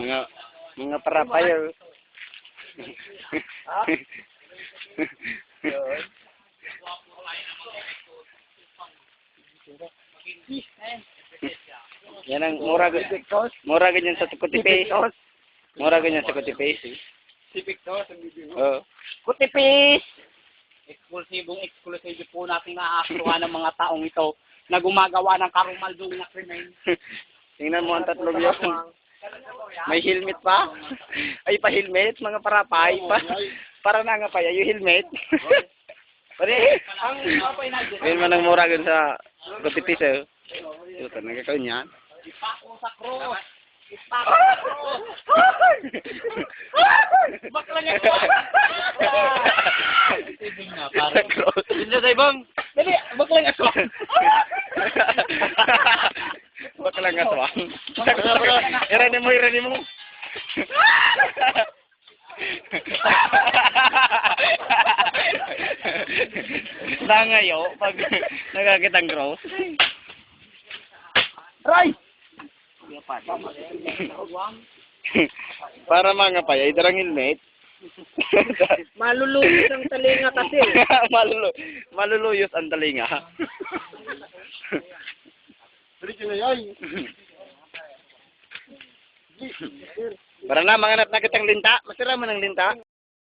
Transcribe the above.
Mga mga parapayo. Yan ang mura ganyan sa kutipis. Mura ganyan sa kutipis. Si Victor, sa video mo. Oh. Kutipis! Eksklusibo po natin naaaktuhan ng mga taong ito na gumagawa ng karumaldong na krimen. Tingnan mo ang tatlong yun. May helmet pa? Ay, pa-helmet? Mga parapay pa? Para na nga pa, yung helmet. Pare, Ang papay na dyan. ayun man ang mura ganyan sa kutipis. Ito, nagkakaon yan. Ipako sa cross. Ipako sa cross. Baklang ito. Ibig na, parang. Hindi sa ibang. Dali, baklang ito. Baklang aswang. Irani mo. Nangayo pag nagkakitang cross. Ray! Para mga paya, idarang helmet. Malulungis ang talinga kasi. Maluluyos ang talinga. Para na, manganap na kitang linta. Masira mo ng linta.